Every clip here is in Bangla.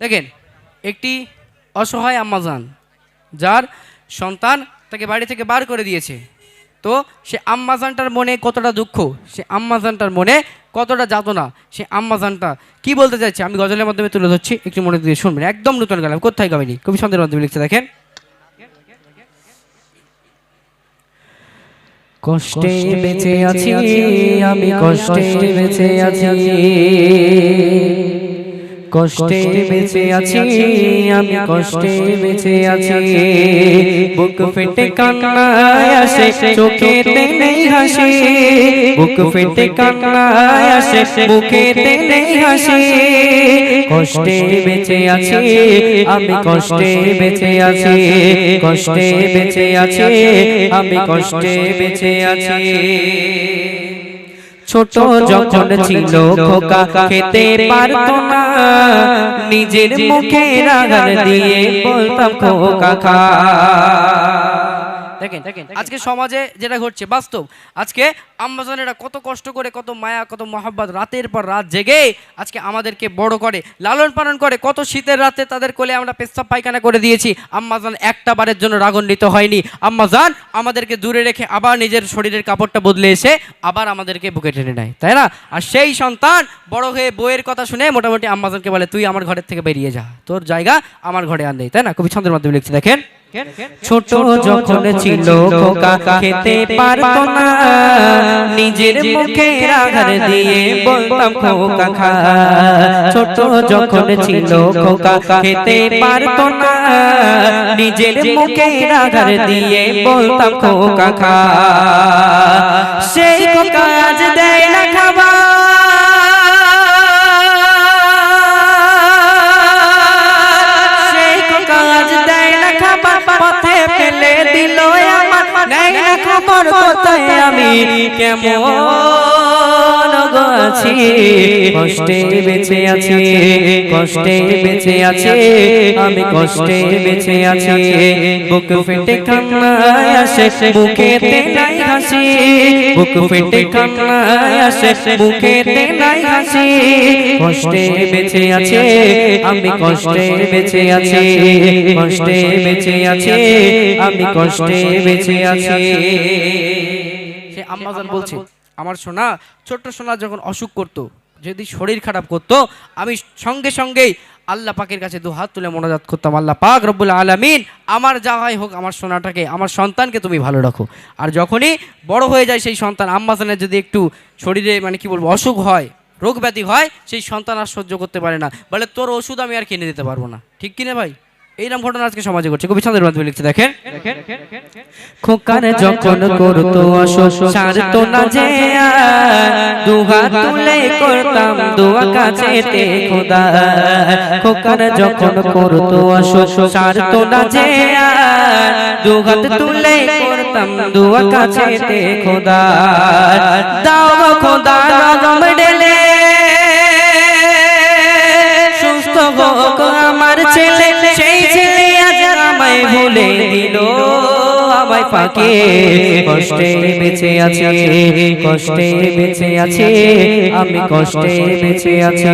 দেখেন, একটি অসহায় আম্মাজান যার সন্তান তাকে বাড়ি থেকে বার করে দিয়েছে, তো সে আম্মাজানটার মনে কতটা দুঃখ, সে আম্মাজানটার মনে কতটা যাতনা, সে আম্মাজানটা কি বলতে চাইছে আমি গজলের মাধ্যমে তুলে ধরছি, একটু মনে দিয়ে শুনবেন। একদম নতুন গান, কোথায় গাবেনি, কবি ছন্দের মাধ্যমে লিখছে। দেখেন, কষ্টে বেঁচে আছি আমি, কষ্টে বেঁচে আছি, কষ্টে বেঁচে আছি আমি, কষ্টে বেঁচে আছি, বুক ফেটে কান্নায় আসে চোখেতে নেই হাসি, বুক ফেটে কান্নায় আসে মুখেতে নেই হাসি, কষ্টে বেঁচে আছি আমি, কষ্টে বেঁচে আছি, কষ্টে বেঁচে আছি আমি, কষ্টে বেঁচে আছি। ছোট যখন ছিল খোকা খেতে পারতো না, নিজের মুখে আঘাত দিয়ে বলতাম খোকা খা। দেখেন আজকে সমাজে যেটা ঘটছে বাস্তব, আজকে আম্মাজানেরা কত কষ্ট করে, কত মায়া, কত মহব্বত, রাতের পর রাত জেগে আজকে আমাদেরকে বড় করে, লালন পালন করে, কত শীতের রাতে তাদের কোলে আমরা পেশাব পায়খানা করে দিয়েছি। আম্মাজান একটা বারের জন্য রাগান্বিত হয়নি, আম্মাজান আমাদেরকে দূরে রেখে আবার নিজের শরীরের কাপড়টা বদলে এসে আবার আমাদেরকে বুকে টেনে নেয়, তাই না? আর সেই সন্তান বড় হয়ে বইয়ের কথা শুনে মোটামুটি আম্মাজানকে বলে, তুই আমার ঘরের থেকে বেরিয়ে যা, তোর জায়গা আমার ঘরে আর নেই, তাই না? কবি ছন্দের মাধ্যমে লিখছে। দেখেন, ছোট যখন ছিল খোকা খেতে পারতো না, নিজের মুখে আঘাত দিয়ে বলতাম খোকা খা। ছোট যখন ছিল খোকা খেতে পারতো না, নিজের মুখে আঘাত দিয়ে বলতাম খোকা খা। সেই খোকা আজ দেয় না খাবার, সেই খোকা আজ দেয় না খাবার, পথে ফেলে দিল আমার, নেই না খবর কোথায় আমি কেমন আছি, কষ্টে বেঁচে আছি, কষ্টে বেঁচে আছি আমি, কষ্টে বেঁচে আছি, বুক ফেটে কান্নায় আসে মুখেতে নাই হাসি, বুক ফেটে কান্নায় আসে মুখেতে নাই হাসি, কষ্টে বেঁচে আছি আমি, কষ্টে বেঁচে আছি, কষ্টে বেঁচে আছি আমি, কষ্টে বেঁচে আছি। সে আম্মাজান বলছে, আমার সোনা, ছোট্ট সোনা যখন অসুখ করতো, যদি শরীর খারাপ করতো, আমি সঙ্গে সঙ্গেই আল্লাহ পাকের কাছে দু হাত তুলে মোনাজাত করতাম, আল্লাহ পাক রব্বুল আলামিন আমার যা হয় হোক, আমার সোনাটাকে, আমার সন্তানকে তুমি ভালো রাখো। আর যখনই বড় হয়ে যায় সেই সন্তান, আম্মাজানের যদি একটু শরীরে মানে কি বলবো অসুখ হয়, রোগ ব্যাধি হয়, সেই সন্তান আর সহ্য করতে পারে না, বলে তোর ওষুধ আমি আর কিনে দিতে পারবো না, ঠিক কিনা ভাই? এইরকম ঘটনা আজকে সমাজে ঘটছে। কবি ছন্দের মাধ্যমে লিখছে। দেখেন, খোকার যখন করতো অসুখ সারতো না যে, দু হাত তুলে করতাম দোয়া কাছেতে খোদা, খোকার যখন করতো অসুখ সারতো না যে, দু হাত তুলে করতাম দোয়া কাছেতে খোদা, দাও খোদা রহম ঢেলে সুস্থ হোক আমার ছেলে, সেই ছেলে আজ আমায় ভুলে দিল আমায় ফাঁকে, কষ্টে বেঁচে আছে, কষ্টে বেঁচে আছে আমি, কষ্টে বেঁচে আছি,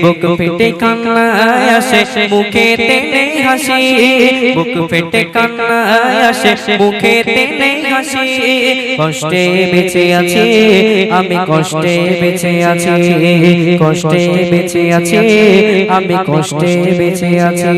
বুক ফেটে কান্নায় আসে মুখেতে নেই হাসি, বুক ফেটে কান্নায় আসে মুখেতে নেই হাসি, কষ্টে বেঁচে আছি আমি, কষ্টে বেঁচে আছি, কষ্টে বেঁচে আছি আমি, কষ্টে বেঁচে আছি।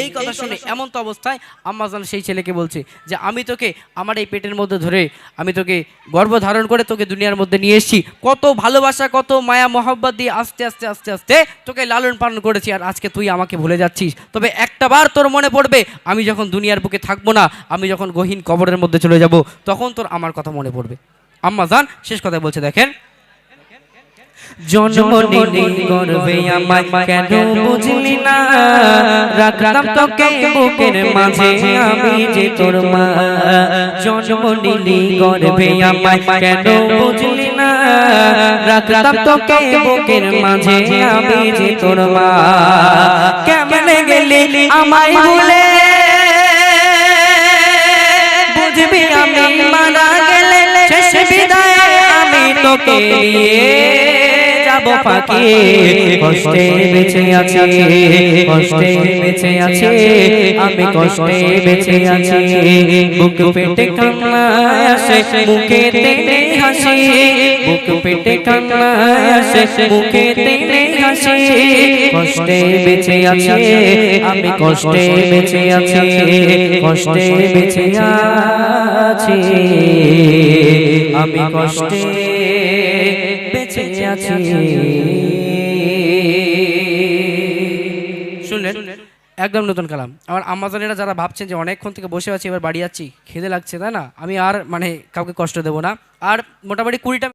এই কথা শুনে এমন তো অবস্থায় আম্মাজান সেই ছেলেকে বলছে যে, আমি তোকে আমার এই পেটের মধ্যে ধরে, আমি তোকে গর্ভ ধারণ করে তোকে দুনিয়ার মধ্যে নিয়ে এসেছি, কত ভালোবাসা, কত মায়া মহব্বত দিয়ে আস্তে আস্তে আস্তে আস্তে তোকে লালন পালন করেছি, আর আজকে তুই আমাকে ভুলে যাচ্ছিস। তবে একটা বার তোর মনে পড়বে, আমি যখন দুনিয়ার বুকে থাকবো না, আমি যখন গহীন কবরের মধ্যে চলে যাব, তখন তোর আমার কথা মনে পড়বে। আম্মাজান শেষ কথা বলছে। দেখেন, জন্ম নিলি গর্ভে আমায় কেন বুঝলি না, রাখলাম তোকে বুকের মাঝে আমি যে তোর মা, জন্ম নিলি গর্ভে আমায় কেন বুঝলি না, রাখলাম তোকে বুকের মাঝে আমি যে তোর মা, কেমনে গেলি আমায় ভুলে, বুঝবি আমি মারা গেলে শেষ বিদায় আমি তোকে নিয়ে আবু ফাঁকি কষ্টে বেঁচে আছি কষ্টে বেঁচে আছি আমি কষ্টে বেঁচে আছি বুক পেটে কান্না আসে মুখেতে নেই হাসি বুক পেটে কান্না আসে মুখেতে নেই হাসি কষ্টে বেঁচে আছি আমি কষ্টে বেঁচে আছি কষ্টে বেঁচে আছি আমি কষ্টে বেঁচে আছি শুনলেন একদম নতুন কালাম আমার আমাজনেরা যারা ভাবছেন যে অনেকক্ষণ থেকে বসে আছি এবার বাড়ি যাচ্ছি খিদে লাগছে তাই না আমি আর মানে কাউকে কষ্ট দেব না আর মোটামুটি 20টা